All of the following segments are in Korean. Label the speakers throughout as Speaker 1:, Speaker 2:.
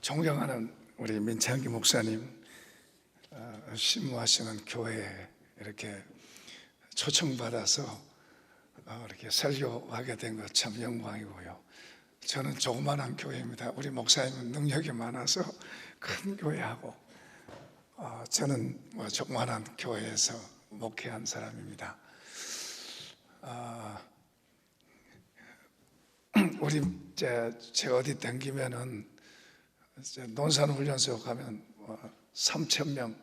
Speaker 1: 존경하는 우리 민창기 목사님, 신무하시는 교회에 이렇게 초청받아서 이렇게 설교하게 된 것 참 영광이고요. 저는 조그만한 교회입니다. 우리 목사님은 능력이 많아서 큰 교회하고, 저는 조그만한 교회에서 목회한 사람입니다. 우리 제가 어디 댕기면은 논산훈련소 가면 3,000명,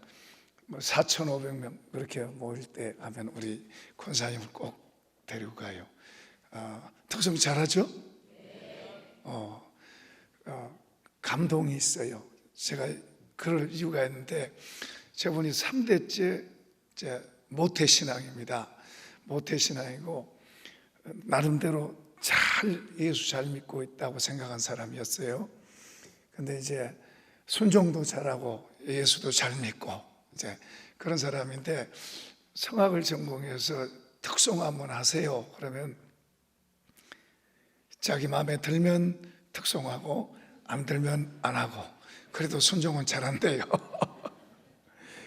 Speaker 1: 4,500명 그렇게 모일 때 하면 우리 권사님을 꼭 데리고 가요. 특성 잘하죠? 감동이 있어요. 제가 그럴 이유가 있는데, 저분이 3대째 모태신앙입니다. 모태신앙이고 나름대로 예수 잘 믿고 있다고 생각한 사람이었어요. 근데 이제 순종도 잘하고 예수도 잘 믿고 이제 그런 사람인데, 성악을 전공해서 특송 한번 하세요 그러면 자기 마음에 들면 특송하고 안 들면 안 하고, 그래도 순종은 잘한대요.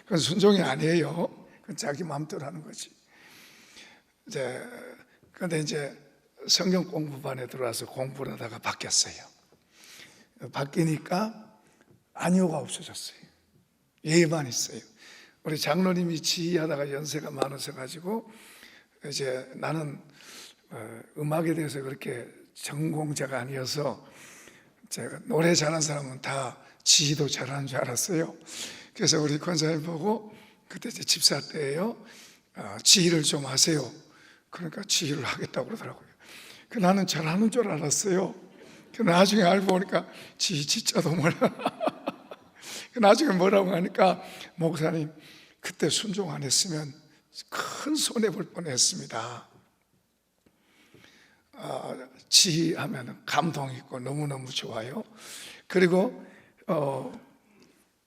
Speaker 1: 그건 순종이 아니에요. 그건 자기 마음대로 하는 거지. 그런데 이제 성경 공부반에 들어와서 공부를 하다가 바뀌었어요. 바뀌니까 안효가 없어졌어요. 예만 있어요. 우리 장로님이 지휘하다가 연세가 많으셔가지고, 이제 나는 음악에 대해서 그렇게 전공자가 아니어서, 제가 노래 잘하는 사람은 다 지휘도 잘하는 줄 알았어요. 그래서 우리 권사님 보고, 그때 이제 집사 때예요, 지휘를 좀 하세요. 그러니까 지휘를 하겠다고 그러더라고요. 나는 잘하는 줄 알았어요. 나중에 알고 보니까 지휘 진짜도 몰라. 나중에 뭐라고 하니까, 목사님 그때 순종 안 했으면 큰 손해볼 뻔했습니다. 지휘하면 감동 있고 너무너무 좋아요. 그리고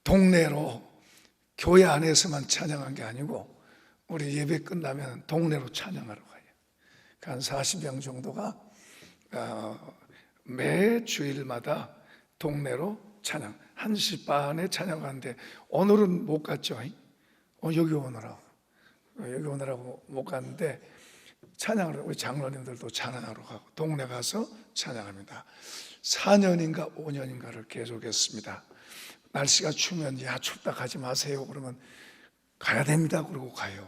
Speaker 1: 동네로, 교회 안에서만 찬양한 게 아니고 우리 예배 끝나면 동네로 찬양하러 가요. 한 40명 정도가 매 주일마다 동네로 찬양, 1시 반에 찬양하는데 오늘은 못 갔죠. 여기 오느라고 못 갔는데, 찬양을, 우리 장로님들도 찬양하러 가고 동네 가서 찬양합니다. 4년인가 5년인가를 계속했습니다. 날씨가 추우면 야 춥다 가지 마세요 그러면 가야 됩니다 그러고 가요.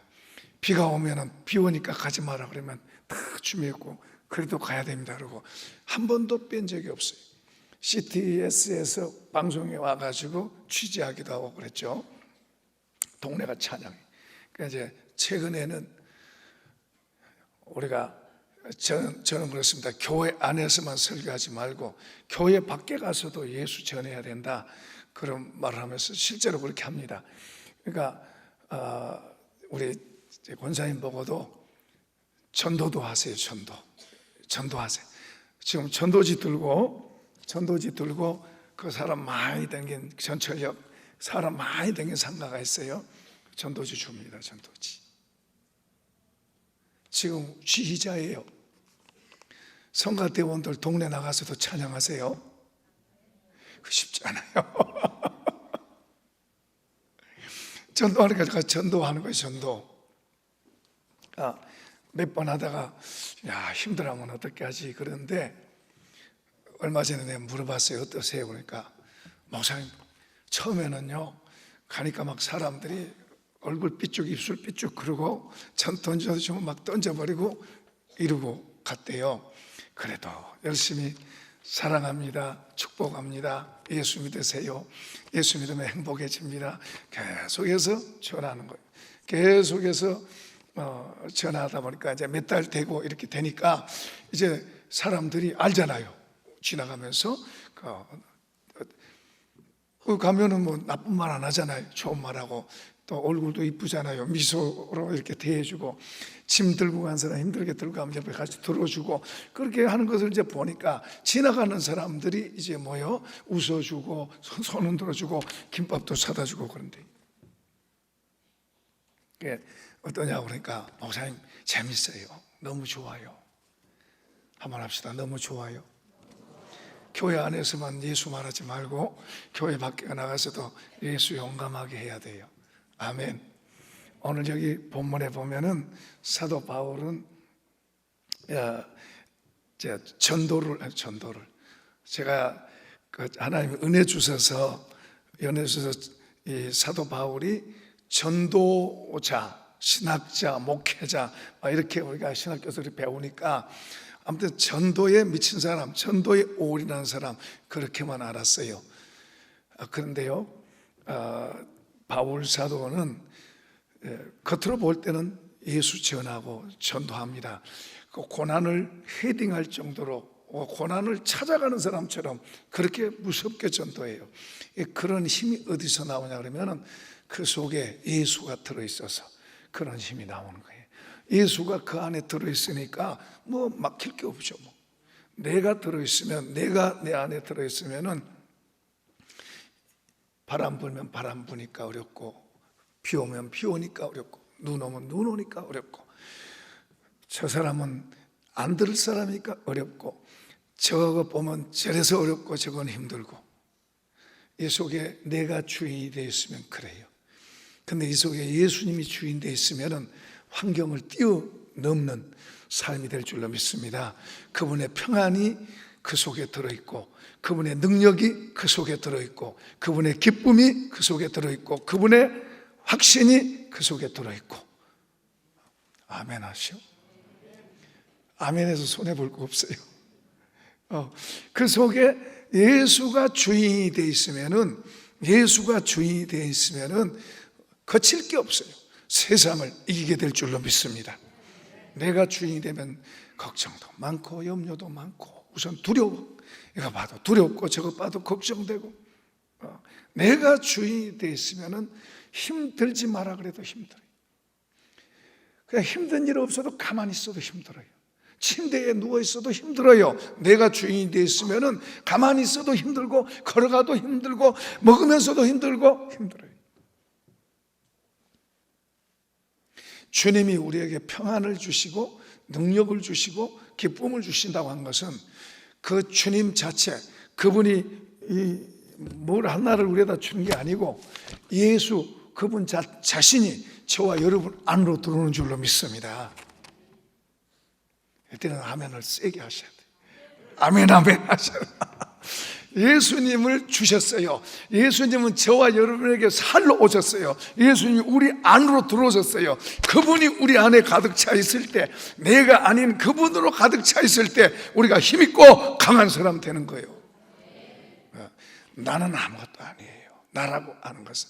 Speaker 1: 비가 오면 비 오니까 가지 마라 그러면 다 준비했고 그래도 가야 됩니다 그러고 한 번도 뺀 적이 없어요. CTS에서 방송에 와가지고 취재하기도 하고 그랬죠. 동네가 찬양해. 그러니까 이제 최근에는 우리가, 저는 그렇습니다. 교회 안에서만 설교하지 말고 교회 밖에 가서도 예수 전해야 된다, 그런 말을 하면서 실제로 그렇게 합니다. 그러니까 우리 권사님 보고도 전도도 하세요. 전도하세요. 지금 전도지 들고 그 사람 많이 댕긴 전철역, 사람 많이 댕긴 상가가 있어요. 전도지 줍니다. 전도지. 지금 지휘자예요. 성가대원들 동네 나가서도 찬양하세요. 쉽지 않아요. 전도하니까 전도하는 거예요. 전도. 몇 번 하다가 힘들어하면 어떻게 하지 그런데, 얼마 전에 내가 물어봤어요. 어떠세요? 그러니까, 목사님 처음에는요 가니까 막 사람들이 얼굴 삐쭉 입술 삐쭉 그러고 전 던져주면 막 던져버리고 이러고 갔대요. 그래도 열심히 사랑합니다, 축복합니다, 예수 믿으세요, 예수 믿으면 행복해집니다, 계속해서 전하는 거예요. 계속해서 전하다 보니까 이제 몇 달 되고 이렇게 되니까 이제 사람들이 알잖아요. 지나가면서 가면은 뭐 나쁜 말 안 하잖아요. 좋은 말하고 또 얼굴도 이쁘잖아요. 미소로 이렇게 대해주고, 짐 들고 간 사람 힘들게 들고 가면 옆에 같이 들어주고, 그렇게 하는 것을 이제 보니까 지나가는 사람들이 이제 웃어주고 손 흔들어주고 김밥도 사다 주고 그런데, 이게 어떠냐고 그러니까, 목사님 재밌어요, 너무 좋아요. 한번 합시다. 너무 좋아요. 교회 안에서만 예수 말하지 말고 교회 밖에 나가서도 예수 용감하게 해야 돼요. 아멘. 오늘 여기 본문에 보면은 사도 바울은 전도를 제가 하나님 은혜 주셔서 이 사도 바울이 전도자, 신학자, 목회자 이렇게 우리가 신학교에서 배우니까 아무튼 전도에 미친 사람, 전도에 올인한 사람 그렇게만 알았어요. 그런데요, 바울 사도는 겉으로 볼 때는 예수 전하고 전도합니다. 그 고난을 헤딩할 정도로 고난을 찾아가는 사람처럼 그렇게 무섭게 전도해요. 그런 힘이 어디서 나오냐 그러면 그 속에 예수가 들어있어서 그런 힘이 나오는 거예요. 예수가 그 안에 들어있으니까 뭐 막힐 게 없죠. 내가 들어있으면, 내가 내 안에 들어있으면은 바람 불면 바람 부니까 어렵고, 비 오면 비 오니까 어렵고, 눈 오면 눈 오니까 어렵고, 저 사람은 안 들을 사람이니까 어렵고, 저거 보면 저래서 어렵고 저건 힘들고, 이 속에 내가 주인이 되어 있으면 그래요. 근데 이 속에 예수님이 주인 되어 있으면은 환경을 뛰어넘는 삶이 될 줄로 믿습니다. 그분의 평안이 그 속에 들어있고, 그분의 능력이 그 속에 들어있고, 그분의 기쁨이 그 속에 들어있고, 그분의 확신이 그 속에 들어있고. 아멘 하시오. 아멘에서 손해볼 거 없어요. 그 속에 예수가 주인이 되어 있으면은, 예수가 주인이 되어 있으면은 거칠 게 없어요. 세상을 이기게 될 줄로 믿습니다. 내가 주인이 되면 걱정도 많고 염려도 많고, 우선 두려워, 이거 봐도 두렵고 저거 봐도 걱정되고, 내가 주인이 되어 있으면은 힘들지 마라 그래도 힘들어요. 그냥 힘든 일 없어도 가만히 있어도 힘들어요. 침대에 누워 있어도 힘들어요. 내가 주인이 되어 있으면은 가만히 있어도 힘들고, 걸어가도 힘들고, 먹으면서도 힘들고 힘들어요. 주님이 우리에게 평안을 주시고 능력을 주시고 기쁨을 주신다고 한 것은 그 주님 자체, 그분이 뭘 하나를 우리에다 주는 게 아니고 예수 그분 자신이 저와 여러분 안으로 들어오는 줄로 믿습니다. 이때는 아멘을 세게 하셔야 돼요. 아멘 아멘 하셔야 돼요. 예수님을 주셨어요. 예수님은 저와 여러분에게 살러 오셨어요. 예수님이 우리 안으로 들어오셨어요. 그분이 우리 안에 가득 차 있을 때, 내가 아닌 그분으로 가득 차 있을 때 우리가 힘있고 강한 사람 되는 거예요. 나는 아무것도 아니에요. 나라고 하는 것은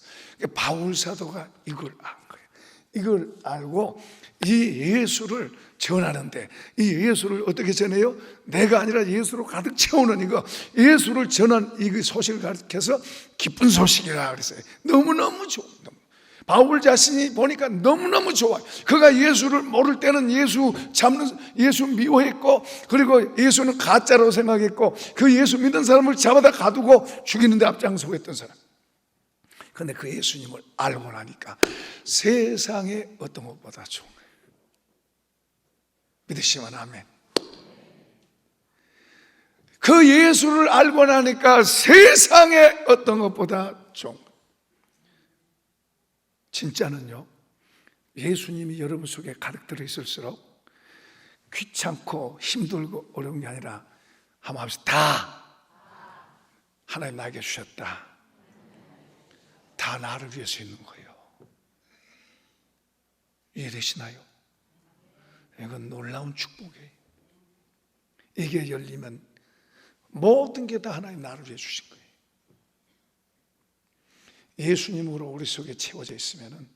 Speaker 1: 바울 사도가 이걸 안 거예요. 이걸 알고 이 예수를 전하는데, 이 예수를 어떻게 전해요? 내가 아니라 예수로 가득 채우는 이거, 예수를 전한 이 소식을 가르쳐서 기쁜 소식이라 그랬어요. 너무너무 좋아. 바울 자신이 보니까 너무너무 좋아. 그가 예수를 모를 때는 예수 미워했고, 그리고 예수는 가짜라고 생각했고, 그 예수 믿는 사람을 잡아다 가두고 죽이는데 앞장서고 했던 사람. 그런데 그 예수님을 알고 나니까 세상에 어떤 것보다 좋은 거예요. 믿으시면 아멘. 그 예수를 알고 나니까 세상에 어떤 것보다 좋은 거예요. 진짜는요, 예수님이 여러분 속에 가득 들어있을수록 귀찮고 힘들고 어려운 게 아니라 한번 합시다. 다 하나님 나에게 주셨다. 다 나를 위해서 있는 거예요. 이해되시나요? 이건 놀라운 축복이에요. 이게 열리면 모든 게 다 하나님 나를 위해 주신 거예요. 예수님으로 우리 속에 채워져 있으면,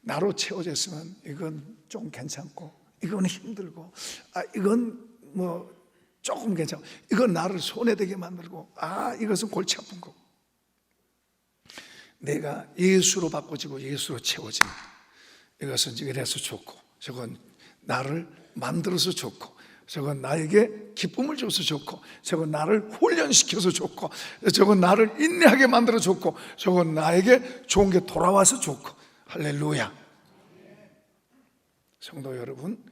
Speaker 1: 나로 채워져 있으면 이건 좀 괜찮고, 이건 힘들고, 이건 뭐 조금 괜찮고, 이건 나를 손해되게 만들고, 이것은 골치 아픈 거고. 내가 예수로 바꿔지고 예수로 채워지면 이것은 이래서 좋고, 저건 나를 만들어서 좋고, 저건 나에게 기쁨을 줘서 좋고, 저건 나를 훈련시켜서 좋고, 저건 나를 인내하게 만들어 좋고, 저건 나에게 좋은 게 돌아와서 좋고. 할렐루야. 성도 여러분,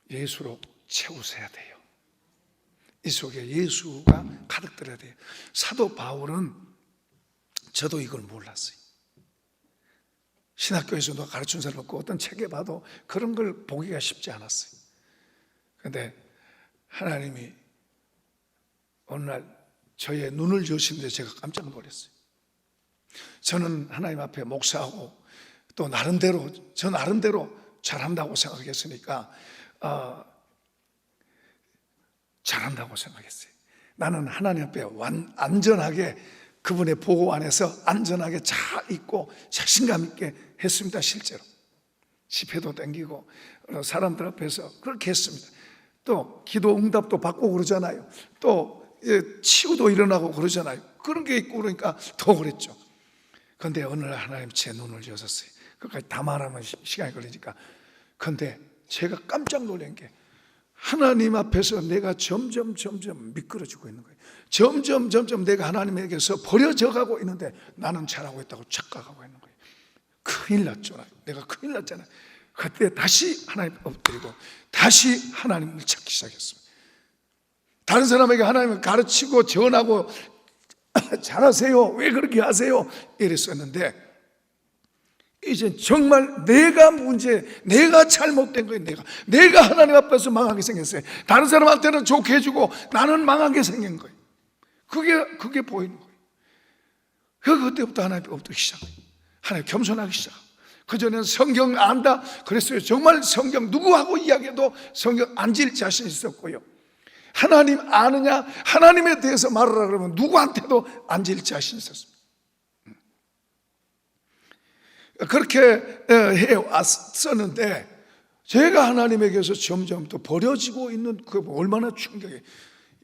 Speaker 1: 예수로 채우셔야 돼요. 이 속에 예수가 가득 들어야 돼요. 사도 바울은 저도 이걸 몰랐어요. 신학교에서 누가 가르친 사람 없고 어떤 책에 봐도 그런 걸 보기가 쉽지 않았어요. 그런데 하나님이 어느 날 저의 눈을 여시는데 제가 깜짝 놀랐어요. 저는 하나님 앞에 목사하고 또 저 나름대로 잘한다고 생각했으니까 잘한다고 생각했어요. 나는 하나님 앞에 안전하게 그분의 보호 안에서 안전하게 잘 있고 자신감 있게 했습니다. 실제로 집회도 댕기고 사람들 앞에서 그렇게 했습니다. 또 기도 응답도 받고 그러잖아요. 또 치유도 일어나고 그러잖아요. 그런 게 있고 그러니까 더 그랬죠. 그런데 어느 날 하나님 제 눈을 여셨어요. 그까지 다 말하면 시간이 걸리니까. 그런데 제가 깜짝 놀란 게 하나님 앞에서 내가 점점 미끄러지고 있는 거예요. 점점 내가 하나님에게서 버려져 가고 있는데 나는 잘하고 있다고 착각하고 있는 거예요. 큰일 났잖아요. 내가 큰일 났잖아요. 그때 다시 하나님 엎드리고 다시 하나님을 찾기 시작했습니다. 다른 사람에게 하나님을 가르치고 전하고 잘하세요, 왜 그렇게 하세요 이랬었는데 이제 정말 내가 내가 잘못된 거예요. 내가 하나님 앞에서 망하게 생겼어요. 다른 사람한테는 좋게 해주고 나는 망하게 생긴 거예요. 그게 보이는 거예요. 그때부터 하나님 엎드리기 시작해요. 하나님 겸손하기 시작. 그전에는 성경 안다 그랬어요. 정말 성경 누구하고 이야기해도 성경 앉을 자신 있었고요. 하나님 아느냐, 하나님에 대해서 말하라 그러면 누구한테도 앉을 자신 있었습니다. 그렇게 해왔었는데 제가 하나님에게서 점점 더 버려지고 있는 그 얼마나 충격이,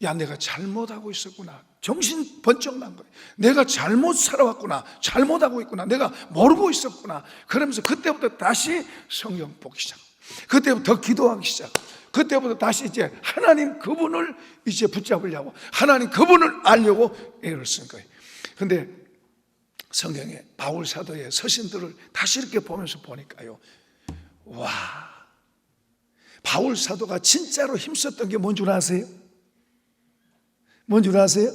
Speaker 1: 야 내가 잘못하고 있었구나, 정신 번쩍 난 거예요. 내가 잘못 살아왔구나, 잘못하고 있구나, 내가 모르고 있었구나. 그러면서 그때부터 다시 성경 보기 시작, 그때부터 기도하기 시작, 그때부터 다시 이제 하나님 그분을 이제 붙잡으려고, 하나님 그분을 알려고 애를 쓴 거예요. 근데 성경에 바울 사도의 서신들을 다시 이렇게 보면서 보니까요, 와, 바울 사도가 진짜로 힘썼던 게 뭔 줄 아세요? 뭔 줄 아세요?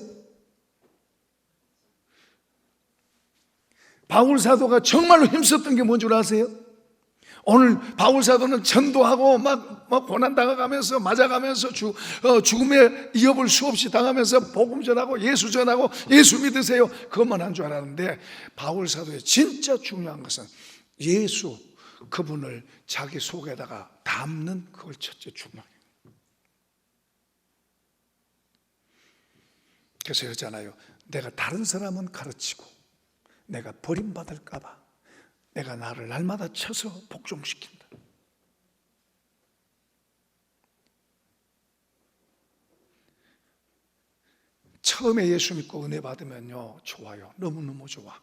Speaker 1: 바울 사도가 정말로 힘썼던 게 뭔 줄 아세요? 오늘 바울 사도는 전도하고 막 고난당하면서 맞아가면서 죽음의 위협을 수없이 당하면서 복음 전하고 예수 전하고 예수 믿으세요 그것만 한 줄 알았는데, 바울 사도의 진짜 중요한 것은 예수 그분을 자기 속에다가 담는 그걸 첫째 중요해요. 그래서 그러잖아요, 내가 다른 사람은 가르치고 내가 버림받을까 봐 내가 나를 날마다 쳐서 복종시킨다. 처음에 예수 믿고 은혜 받으면요 좋아요. 너무너무 좋아.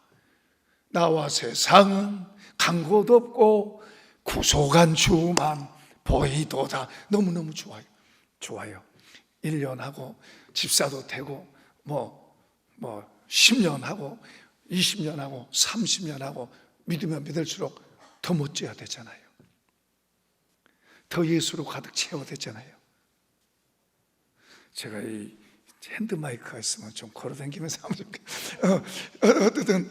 Speaker 1: 나와 세상은 간 곳 없고 구속한 주만 보이도다. 너무너무 좋아요. 좋아요. 1년 하고 집사도 되고 10년 하고 20년 하고 30년 하고 믿으면 믿을수록 더 멋져야 되잖아요. 더 예수로 가득 채워야 되잖아요. 제가 이 핸드마이크가 있으면 좀 걸어다니면서 하면 좋겠어요. 어쨌든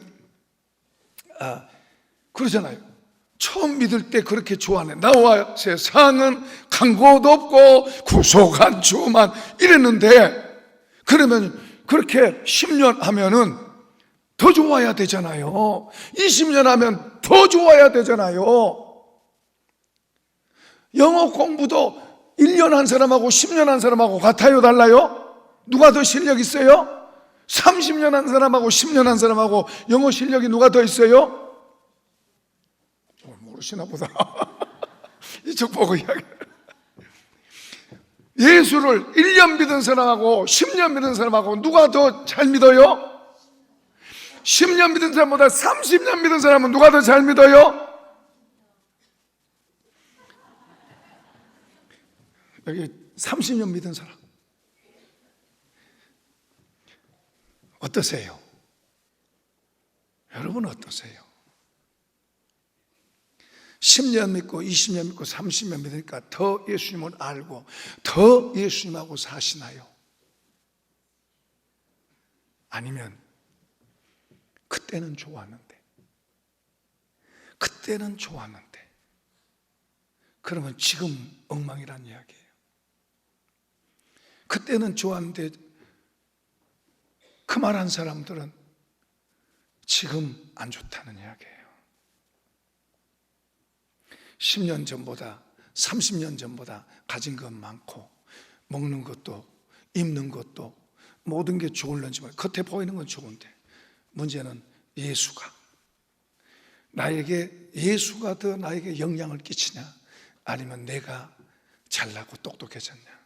Speaker 1: 그러잖아요. 처음 믿을 때 그렇게 좋아하네. 나와 세상은 간 곳 없고 구속한 주만 이랬는데, 그러면 그렇게 10년 하면은 더 좋아야 되잖아요. 20년 하면 더 좋아야 되잖아요. 영어 공부도 1년 한 사람하고 10년 한 사람하고 같아요, 달라요? 누가 더 실력 있어요? 30년 한 사람하고 10년 한 사람하고 영어 실력이 누가 더 있어요? 모르시나 보다. 이쪽 보고 이야기. 예수를 1년 믿은 사람하고 10년 믿은 사람하고 누가 더 잘 믿어요? 10년 믿은 사람보다 30년 믿은 사람은 누가 더 잘 믿어요? 여기 30년 믿은 사람 어떠세요? 여러분 어떠세요? 10년 믿고 20년 믿고 30년 믿으니까 더 예수님을 알고 더 예수님하고 사시나요? 아니면 그때는 좋았는데 그러면 지금 엉망이란 이야기예요. 그때는 좋았는데 그 말한 사람들은 지금 안 좋다는 이야기예요. 10년 전보다 30년 전보다 가진 건 많고 먹는 것도 입는 것도 모든 게 좋을런지 모르겠어요. 겉에 보이는 건 좋은데 문제는 예수가 더 나에게 영향을 끼치냐, 아니면 내가 잘나고 똑똑해졌냐.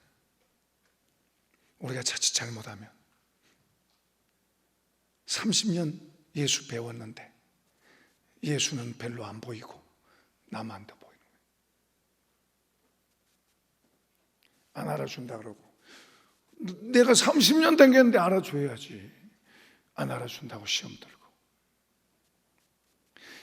Speaker 1: 우리가 자칫 잘못하면 30년 예수 배웠는데 예수는 별로 안 보이고 나만 더 보이는 거예요. 안 알아준다 그러고, 내가 30년 댕겼는데 알아줘야지. 안 알아준다고 시험 들고,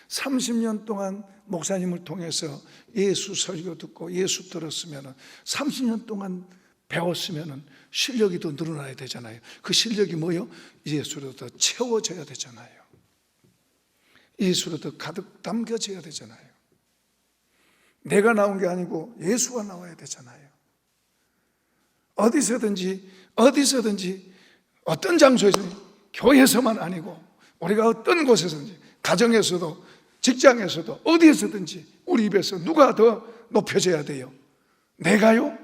Speaker 1: 30년 동안 목사님을 통해서 예수 설교 듣고 예수 들었으면, 30년 동안 배웠으면 실력이 더 늘어나야 되잖아요. 그 실력이 뭐요? 예수로 더 채워져야 되잖아요. 예수로 더 가득 담겨져야 되잖아요. 내가 나온 게 아니고 예수가 나와야 되잖아요. 어디서든지 어떤 장소에서든지, 교회에서만 아니고 우리가 어떤 곳에서든지, 가정에서도 직장에서도 어디에서든지 우리 입에서 누가 더 높여져야 돼요? 내가요?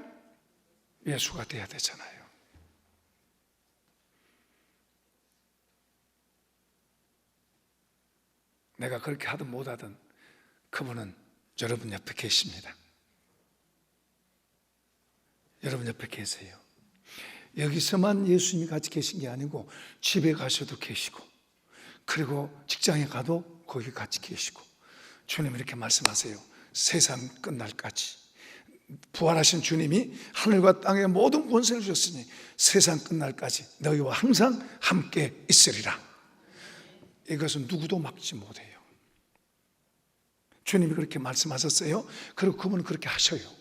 Speaker 1: 예수가 돼야 되잖아요. 내가 그렇게 하든 못하든 그분은 여러분 옆에 계십니다. 여러분 옆에 계세요. 여기서만 예수님이 같이 계신 게 아니고 집에 가셔도 계시고, 그리고 직장에 가도 거기 같이 계시고, 주님 이렇게 말씀하세요. 세상 끝날까지 부활하신 주님이 하늘과 땅의 모든 권세를 주셨으니 세상 끝날까지 너희와 항상 함께 있으리라. 이것은 누구도 막지 못해요. 주님이 그렇게 말씀하셨어요. 그리고 그분은 그렇게 하셔요.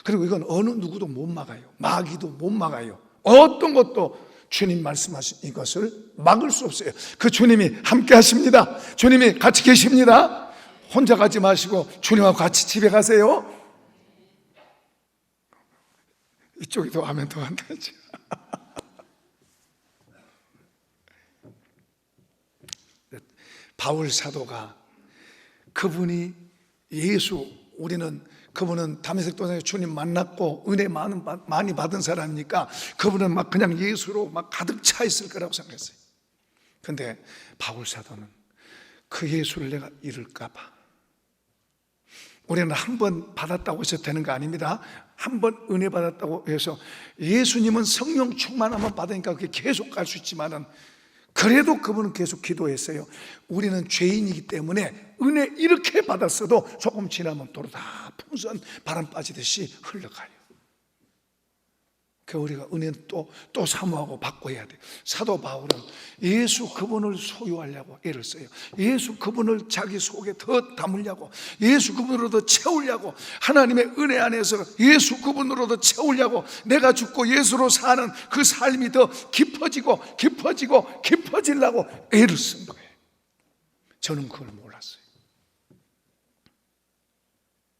Speaker 1: 그리고 이건 어느 누구도 못 막아요. 마귀도 못 막아요. 어떤 것도 주님 말씀하신 이것을 막을 수 없어요. 그 주님이 함께 하십니다. 주님이 같이 계십니다. 혼자 가지 마시고 주님하고 같이 집에 가세요. 이쪽이 더 하면 더 한다지. 바울 사도가, 그분이 그분은 다메섹 도상에 주님 만났고 은혜 많이 받은 사람이니까 그분은 막 그냥 예수로 막 가득 차 있을 거라고 생각했어요. 근데 바울 사도는 그 예수를 내가 잃을까 봐. 우리는 한 번 받았다고 해서 되는 거 아닙니다. 한 번 은혜 받았다고 해서, 예수님은 성령 충만함만 받으니까 그게 계속 갈 수 있지만은, 그래도 그분은 계속 기도했어요. 우리는 죄인이기 때문에 은혜 이렇게 받았어도 조금 지나면 도로 다 풍선 바람 빠지듯이 흘러가요. 그 우리가 은혜는 또 사모하고 받고 해야 돼요. 사도 바울은 예수 그분을 소유하려고 애를 써요. 예수 그분을 자기 속에 더 담으려고, 예수 그분으로 더 채우려고, 하나님의 은혜 안에서 예수 그분으로 더 채우려고, 내가 죽고 예수로 사는 그 삶이 더 깊어지려고 애를 쓴 거예요. 저는 그걸 몰랐어요.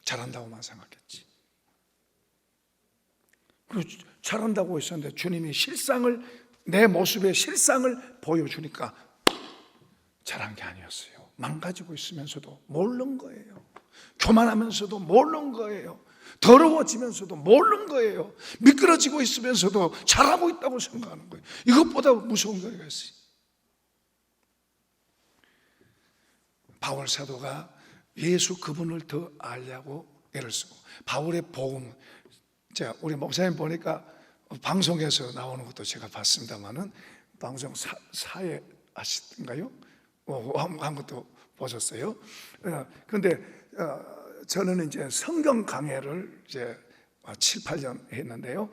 Speaker 1: 잘한다고만 생각했지. 그리고 잘한다고 했었는데 주님이 내 모습의 실상을 보여주니까 잘한 게 아니었어요. 망가지고 있으면서도 모르는 거예요. 교만하면서도 모르는 거예요. 더러워지면서도 모르는 거예요. 미끄러지고 있으면서도 잘하고 있다고 생각하는 거예요. 이것보다 무서운 거가 있어요. 바울 사도가 예수 그분을 더 알려고 애를 쓰고, 바울의 복음, 우리 목사님 보니까 방송에서 나오는 것도 제가 봤습니다만은, 방송 사회 아시던가요? 한 것도 보셨어요? 그런데 저는 이제 성경 강해를 이제 7, 8년 했는데요.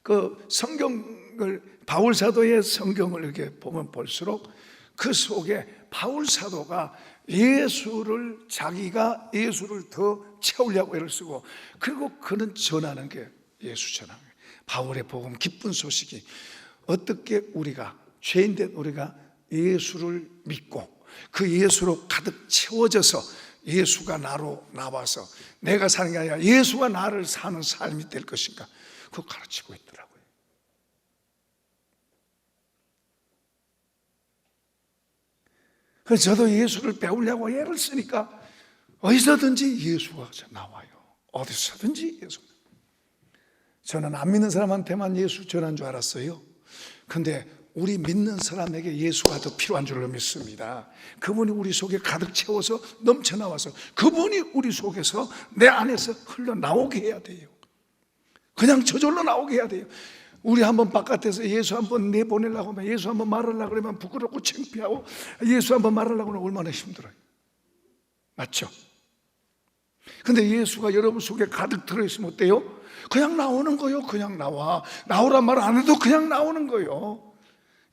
Speaker 1: 그 성경을, 바울 사도의 성경을 이렇게 보면 볼수록 그 속에 바울 사도가 자기가 예수를 더 채우려고 애를 쓰고, 그리고 그는 전하는 게 예수 전하는 거예요. 바울의 복음, 기쁜 소식이 어떻게 우리가 죄인된 우리가 예수를 믿고 그 예수로 가득 채워져서 예수가 나로 나와서 내가 사는 게 아니라 예수가 나를 사는 삶이 될 것인가, 그거 가르치고 있더라고요. 그래서 저도 예수를 배우려고 애를 쓰니까 어디서든지 예수가 나와요. 어디서든지 예수. 저는 안 믿는 사람한테만 예수 전한 줄 알았어요. 근데 우리 믿는 사람에게 예수가 더 필요한 줄로 믿습니다. 그분이 우리 속에 가득 채워서 넘쳐나와서 그분이 우리 속에서 내 안에서 흘러나오게 해야 돼요. 그냥 저절로 나오게 해야 돼요. 우리 한번 바깥에서 예수 한번 내보내려고 하면, 예수 한번 말하려고 그러면 부끄럽고 창피하고, 예수 한번 말하려고 하면 얼마나 힘들어요. 맞죠? 근데 예수가 여러분 속에 가득 들어있으면 어때요? 그냥 나오는 거요. 그냥 나와. 나오란 말 안 해도 그냥 나오는 거요.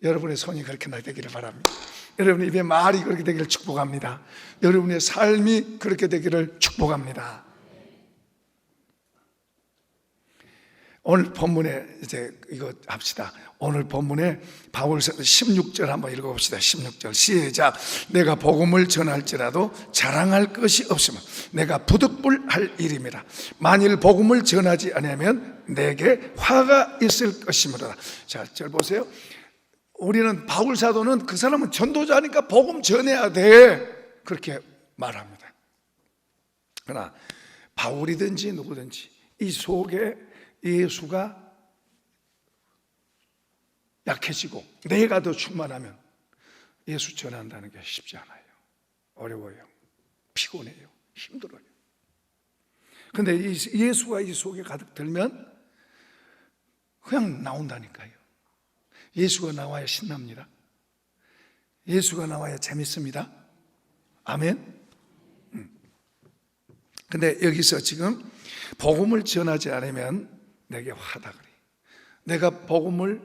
Speaker 1: 여러분의 손이 그렇게 되기를 바랍니다. 여러분의 입에 말이 그렇게 되기를 축복합니다. 여러분의 삶이 그렇게 되기를 축복합니다. 오늘 본문에 이제 이거 합시다. 오늘 본문에 바울서 16절 한번 읽어봅시다. 16절 시작. 내가 복음을 전할지라도 자랑할 것이 없으면 내가 부득불할 일임이라. 만일 복음을 전하지 아니하면 내게 화가 있을 것이므로라. 자, 절 보세요. 우리는 바울 사도는 그 사람은 전도자니까 복음 전해야 돼, 그렇게 말합니다. 그러나 바울이든지 누구든지 이 속에 예수가 약해지고 내가 더 충만하면 예수 전한다는 게 쉽지 않아요. 어려워요. 피곤해요. 힘들어요. 근데 예수가 이 속에 가득 들면 그냥 나온다니까요. 예수가 나와야 신납니다. 예수가 나와야 재밌습니다. 아멘. 근데 여기서 지금 복음을 전하지 않으면 내게 화다 그래. 내가 복음을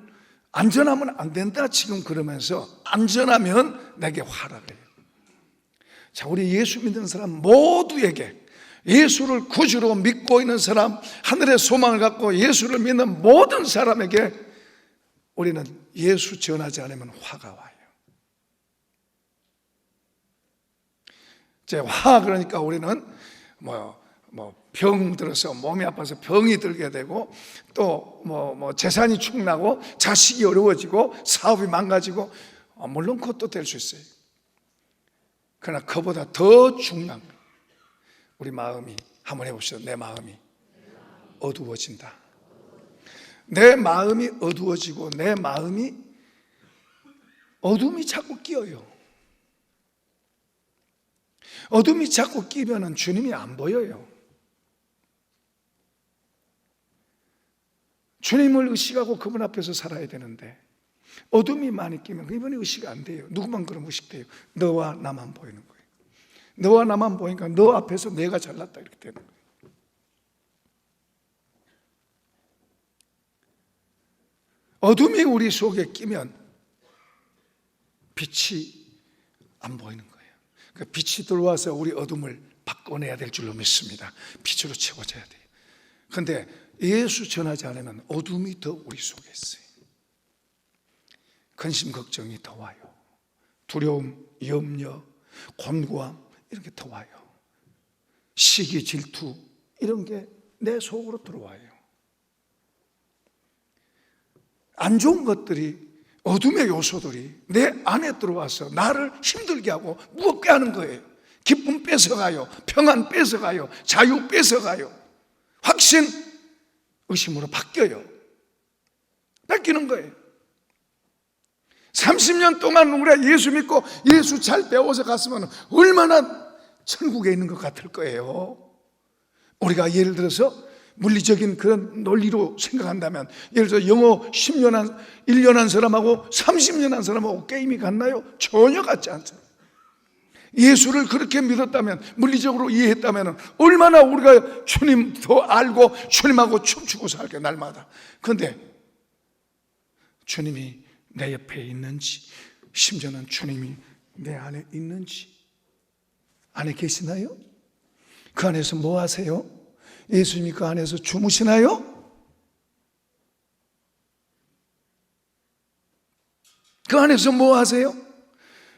Speaker 1: 안 전하면 안 된다 지금 그러면서 안 전하면 내게 화다 그래요. 자, 우리 예수 믿는 사람 모두에게, 예수를 구주로 믿고 있는 사람, 하늘의 소망을 갖고 예수를 믿는 모든 사람에게 우리는 예수 전하지 않으면 화가 와요. 이제 화 그러니까 우리는 병 들어서 몸이 아파서 병이 들게 되고, 또 재산이 축나고 자식이 어려워지고 사업이 망가지고, 물론 그것도 될 수 있어요. 그러나 그보다 더 중요한 거, 우리 마음이 한번 해봅시다. 내 마음이 어두워진다. 내 마음이 어두워지고 내 마음이 어둠이 자꾸 끼어요. 어둠이 자꾸 끼면 주님이 안 보여요. 주님을 의식하고 그분 앞에서 살아야 되는데 어둠이 많이 끼면 그분이 의식 안 돼요. 누구만 그럼 의식돼요? 너와 나만 보이는 거예요. 너와 나만 보니까 너 앞에서 내가 잘났다 이렇게 되는 거예요. 어둠이 우리 속에 끼면 빛이 안 보이는 거예요. 그러니까 빛이 들어와서 우리 어둠을 바꿔내야 될 줄로 믿습니다. 빛으로 채워져야 돼요. 그런데 예수 전하지 않으면 어둠이 더 우리 속에 있어요. 근심 걱정이 더 와요. 두려움, 염려, 곤고함 이런 게 더 와요. 시기, 질투 이런 게 내 속으로 들어와요. 안 좋은 것들이, 어둠의 요소들이 내 안에 들어와서 나를 힘들게 하고 무겁게 하는 거예요. 기쁨 뺏어가요. 평안 뺏어가요. 자유 뺏어가요. 확신, 의심으로 바뀌어요. 뺏기는 거예요. 30년 동안 우리가 예수 믿고 예수 잘 배워서 갔으면 얼마나 천국에 있는 것 같을 거예요. 우리가 예를 들어서 물리적인 그런 논리로 생각한다면, 예를 들어서 영어 1년 한 사람하고 30년 한 사람하고 게임이 같나요? 전혀 같지 않잖아요. 예수를 그렇게 믿었다면, 물리적으로 이해했다면 얼마나 우리가 주님 더 알고 주님하고 춤추고 살게 날마다. 그런데 주님이 내 옆에 있는지, 심지어는 주님이 내 안에 있는지, 안에 계시나요? 그 안에서 뭐 하세요? 예수님이 그 안에서 주무시나요? 그 안에서 뭐 하세요?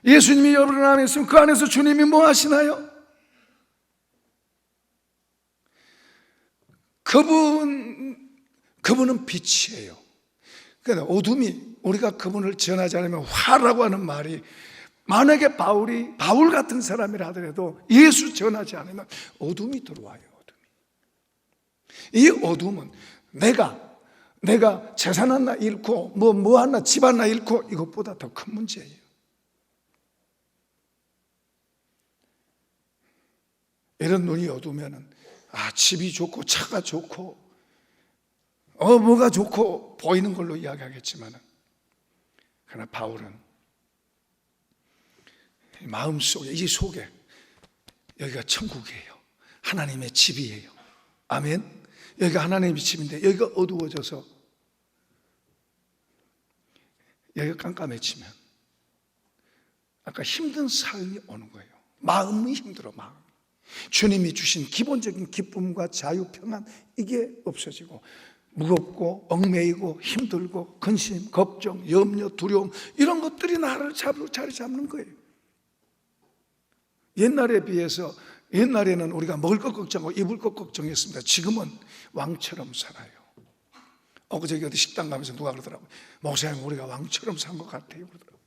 Speaker 1: 예수님이 여러분 안에 있으면 그 안에서 주님이 뭐 하시나요? 그분은 빛이에요. 그러니까 어둠이, 우리가 그분을 전하지 않으면 화라고 하는 말이, 만약에 바울 같은 사람이라 하더라도 예수 전하지 않으면 어둠이 들어와요. 이 어둠은 내가 재산 하나 잃고 뭐 하나 집 하나 잃고 이것보다 더 큰 문제예요. 이런 눈이 어두우면은 집이 좋고 차가 좋고 뭐가 좋고 보이는 걸로 이야기하겠지만은, 그러나 바울은 마음속에, 이 속에 여기가 천국이에요. 하나님의 집이에요. 아멘. 여기가 하나님의 집인데 여기가 어두워져서 여기가 깜깜해지면 아까 힘든 삶이 오는 거예요. 마음이 힘들어. 주님이 주신 기본적인 기쁨과 자유, 평안, 이게 없어지고 무겁고 얽매이고 힘들고 근심, 걱정, 염려, 두려움, 이런 것들이 나를 자리 잡는 거예요. 옛날에 비해서, 옛날에는 우리가 먹을 것 걱정하고 입을 것 걱정했습니다. 지금은 왕처럼 살아요. 엊그저께 어디 식당 가면서 누가 그러더라고요. 목사님, 우리가 왕처럼 산 것 같아요. 그러더라고요.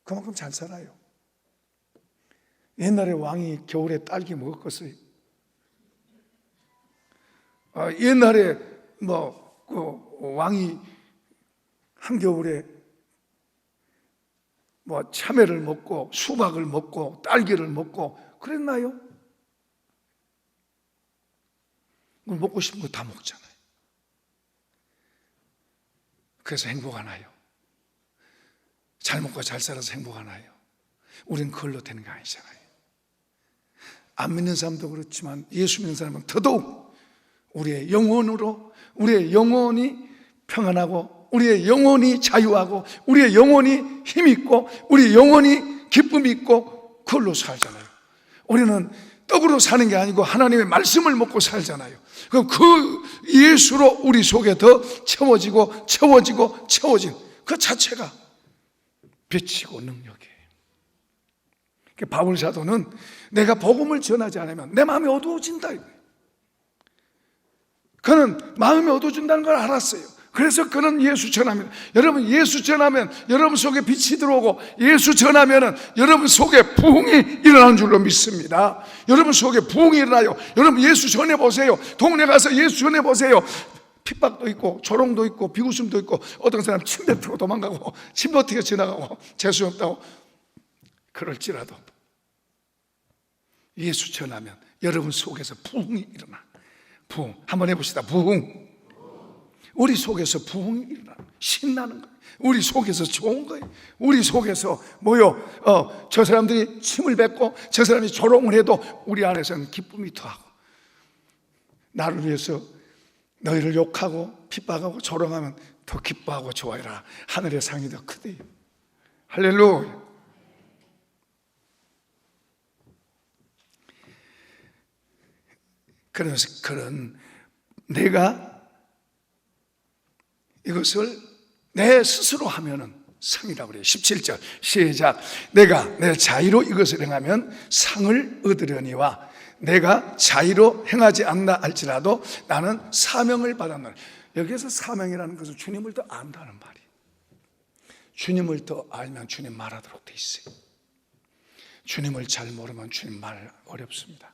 Speaker 1: 그만큼 잘 살아요. 옛날에 왕이 겨울에 딸기 먹었겠어요? 옛날에 왕이 한겨울에 참외를 먹고 수박을 먹고 딸기를 먹고 그랬나요? 먹고 싶은 거 다 먹잖아요. 그래서 행복하나요? 잘 먹고 잘 살아서 행복하나요? 우린 그걸로 되는 거 아니잖아요. 안 믿는 사람도 그렇지만 예수 믿는 사람은 더더욱 우리의 영혼으로, 우리의 영혼이 평안하고, 우리의 영혼이 자유하고, 우리의 영혼이 힘있고, 우리의 영혼이 기쁨이 있고, 그걸로 살잖아요. 우리는 떡으로 사는 게 아니고 하나님의 말씀을 먹고 살잖아요. 그럼 그 예수로 우리 속에 더 채워지고 그 자체가 빛이고 능력이에요. 바울 사도는 내가 복음을 전하지 않으면 내 마음이 어두워진다. 그는 마음이 어두워진다는 걸 알았어요. 그래서 그는 예수 전합니다. 여러분, 예수 전하면 여러분 속에 빛이 들어오고, 예수 전하면 여러분 속에 부흥이 일어나는 줄로 믿습니다. 여러분 속에 부흥이 일어나요. 여러분 예수 전해보세요. 동네 가서 예수 전해보세요. 핍박도 있고 조롱도 있고 비웃음도 있고, 어떤 사람 침 뱉고 도망가고 침 버티고 지나가고 재수 없다고, 그럴지라도 예수 전하면 여러분 속에서 부흥이 일어나. 부흥 한번 해봅시다. 부흥. 우리 속에서 부흥이 일어나. 신나는 거예요. 우리 속에서 좋은 거예요. 우리 속에서 저 사람들이 침을 뱉고 저 사람이 조롱을 해도 우리 안에서는 기쁨이 더하고, 나를 위해서 너희를 욕하고 핍박하고 조롱하면 더 기뻐하고 좋아해라. 하늘의 상이 더 크대요. 할렐루야. 그래서 그런 내가 이것을 내 스스로 하면은 상이라고 그래요. 17절 시작. 내가 내 자의로 이것을 행하면 상을 얻으려니와 내가 자의로 행하지 않나 할지라도 나는 사명을 받았노라. 여기에서 사명이라는 것은 주님을 더 안다는 말이에요. 주님을 더 알면 주님 말하도록 돼 있어요. 주님을 잘 모르면 주님 말 어렵습니다.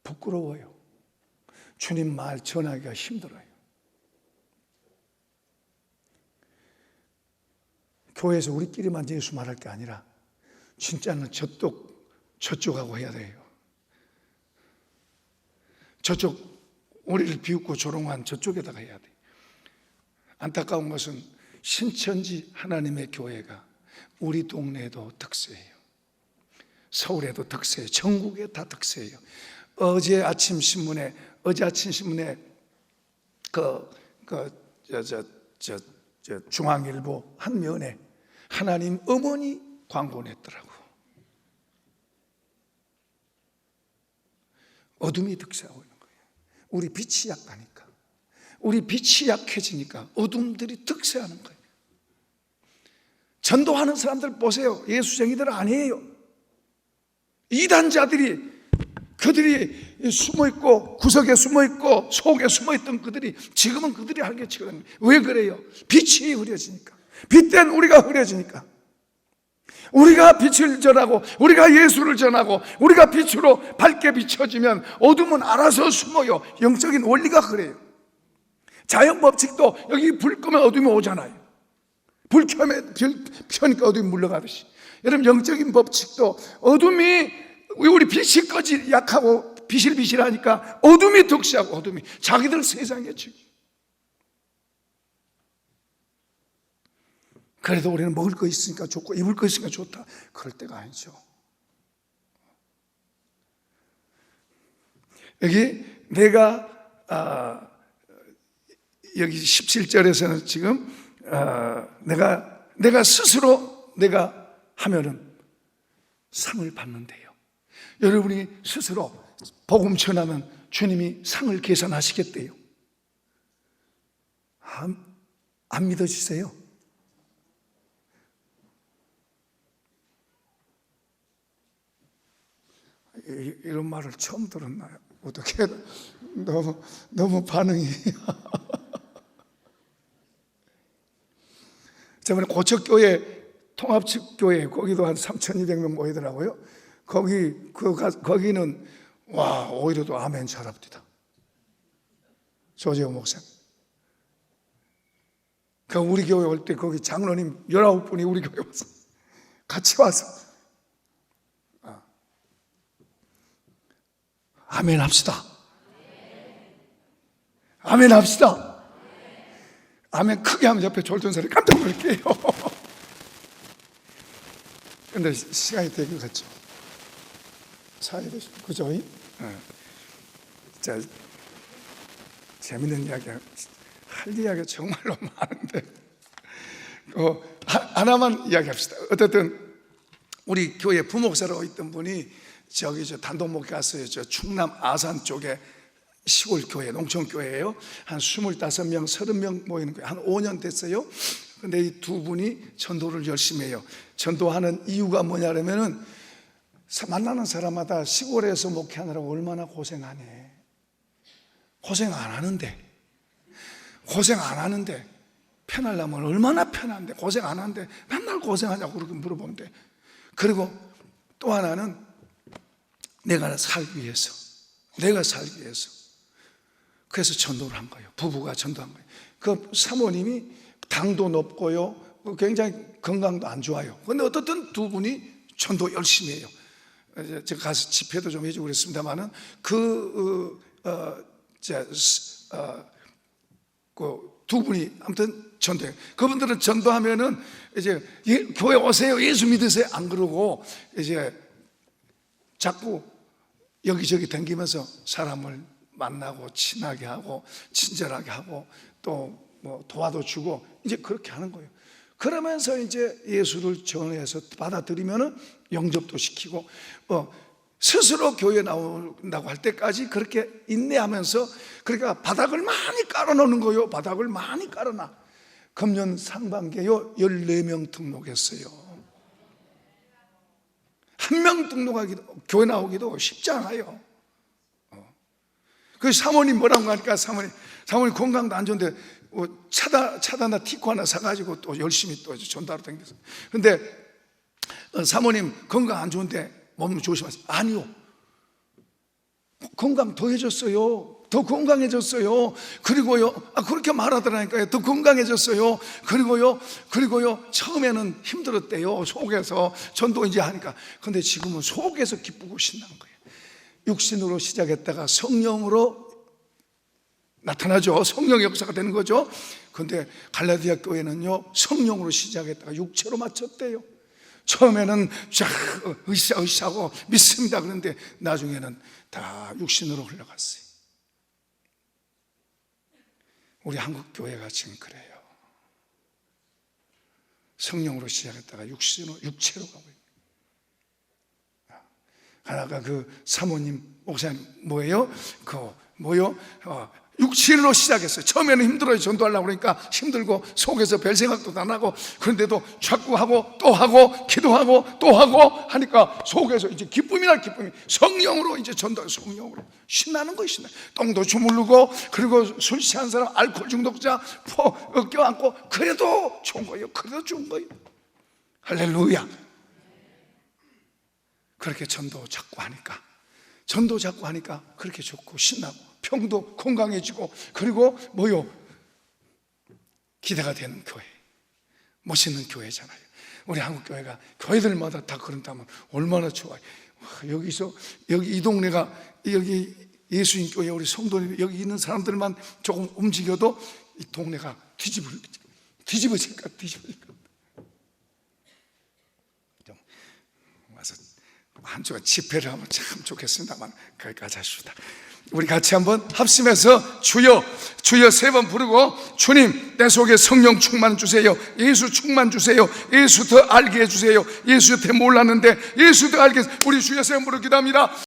Speaker 1: 부끄러워요. 주님 말 전하기가 힘들어요. 교회에서 우리끼리만 예수 말할 게 아니라 진짜는 저쪽하고 해야 돼요. 저쪽 우리를 비웃고 조롱한 저쪽에다가 해야 돼요. 안타까운 것은 신천지 하나님의 교회가 우리 동네에도 특세예요. 서울에도 특세예요. 전국에 다 특세예요. 어제 아침 신문에 중앙일보 한 면에 하나님 어머니 광고 냈더라고. 어둠이 득세하고 있는 거예요. 우리 빛이 약하니까, 우리 빛이 약해지니까 어둠들이 득세하는 거예요. 전도하는 사람들 보세요. 예수쟁이들 아니에요. 이단자들이, 그들이 숨어있고 구석에 숨어있고 속에 숨어있던 그들이 지금은 그들이 알겠지거든요. 왜 그래요? 빛이 흐려지니까, 빛된 우리가 흐려지니까, 우리가 빛을 전하고 우리가 예수를 전하고 우리가 빛으로 밝게 비춰지면 어둠은 알아서 숨어요. 영적인 원리가 그래요. 자연 법칙도 여기 불 끄면 어둠이 오잖아요. 불 켜니까 어둠이 물러가듯이, 여러분 영적인 법칙도 어둠이, 우리 빛이 꺼지 약하고 비실비실하니까 어둠이 득세하고 어둠이 자기들 세상에 지금. 그래도 우리는 먹을 거 있으니까 좋고 입을 거 있으니까 좋다, 그럴 때가 아니죠. 여기 내가 여기 17절에서는 지금 내가 스스로 내가 하면은 상을 받는데요. 여러분이 스스로 복음 전하면 주님이 상을 계산하시겠대요. 안 믿어지세요? 이런 말을 처음 들었나요? 어떻게 너무 반응이 저번에 고척교회 통합측교회, 거기도 한 3,200명 모이더라고요. 거기는 와, 오히려도 아멘 잘합니다. 조재호 목사님. 우리 교회 올 때 거기 장로님 19분이 우리 교회 와서 같이 와서 아멘 합시다. 아멘 합시다. 아멘 크게 하면 옆에 졸던 사람이 깜짝 놀게요. 근데 시간이 되게 갔죠. 차이 되죠. 그죠? 자, 재밌는 이야기, 할 이야기가 정말로 많은데 하나만 이야기합시다. 어쨌든 우리 교회 부목사로 있던 분이 저 단독 목회 갔어요. 저 충남 아산 쪽에 시골 교회, 농촌 교회예요. 한 25명, 30명 모이는 거예요. 한 5년 됐어요. 근데 이 두 분이 전도를 열심히 해요. 전도하는 이유가 뭐냐면은 만나는 사람마다 시골에서 목회하느라고 얼마나 고생하니, 고생 안 하는데 편하려면 얼마나 편한데, 고생 안 하는데 맨날 고생하냐고 그렇게 물어보는데, 그리고 또 하나는 내가 살기 위해서 그래서 전도를 한 거예요. 부부가 전도한 거예요. 그 사모님이 당도 높고요, 굉장히 건강도 안 좋아요. 그런데 어떻든 두 분이 전도 열심히 해요. 제가 가서 집회도 좀 해주고 그랬습니다만은 두 분이 아무튼 전도해요. 그분들은 전도하면은 이제 교회 오세요, 예수 믿으세요 안 그러고 이제 자꾸 여기저기 다니면서 사람을 만나고 친하게 하고 친절하게 하고 또 뭐 도와도 주고 이제 그렇게 하는 거예요. 그러면서 이제 예수를 전해서 받아들이면은 영접도 시키고 스스로 교회 나온다고 할 때까지 그렇게 인내하면서, 그러니까 바닥을 많이 깔아놓는 거예요. 바닥을 많이 깔아놔. 금년 상반기에요 14명 등록했어요. 한 명 등록하기도, 교회 나오기도 쉽지 않아요. 그 사모님 뭐라고 하니까 사모님 건강도 안 좋은데 차다나 티코 하나 사가지고 또 열심히 또 전도하러 다녔어요. 근데 사모님 건강 안 좋은데 몸 조심하세요. 아니요, 건강 더 해줬어요. 더 건강해졌어요. 그리고요, 그렇게 말하더라니까요. 더 건강해졌어요. 그리고요, 처음에는 힘들었대요. 속에서 전도 이제 하니까. 근데 지금은 속에서 기쁘고 신나는 거예요. 육신으로 시작했다가 성령으로 나타나죠. 성령 역사가 되는 거죠. 근데 갈라디아 교회는요, 성령으로 시작했다가 육체로 마쳤대요. 처음에는 쫙 으쌰으쌰하고 믿습니다. 그런데 나중에는 다 육신으로 흘러갔어요. 우리 한국 교회가 지금 그래요. 성령으로 시작했다가 육체로 가고 있어요. 하나가 그 사모님 목사님 뭐예요? 육신으로 시작했어요. 처음에는 힘들어요. 전도하려고 그러니까 힘들고 속에서 별 생각도 다 나고, 그런데도 자꾸 하고 또 하고 기도하고 또 하고 하니까 속에서 이제 기쁨이나 기쁨이, 성령으로 이제 전도하고 성령으로 신나는 거예요. 신나. 똥도 주물르고, 그리고 술 취한 사람, 알코올 중독자 껴안고, 그래도 좋은 거예요. 그래도 좋은 거예요. 할렐루야. 그렇게 전도 자꾸 하니까 그렇게 좋고 신나고 평도 건강해지고, 그리고 뭐요? 기대가 되는 교회, 멋있는 교회잖아요. 우리 한국 교회가 교회들마다 다 그런다면 얼마나 좋아요. 여기서 여기 이 동네가 여기 예수님 교회 우리 성도님 여기 있는 사람들만 조금 움직여도 이 동네가 뒤집어질까. 좀 와서 한 주간 집회를 하면 참 좋겠습니다만 거기까지 하십시다. 우리 같이 한번 합심해서 주여 주여 3번 부르고, 주님 내 속에 성령 충만 주세요. 예수 충만 주세요. 예수 더 알게 해주세요. 예수 더 몰랐는데 예수 더 알게 해주세요. 우리 주여 3번 부르기도 합니다.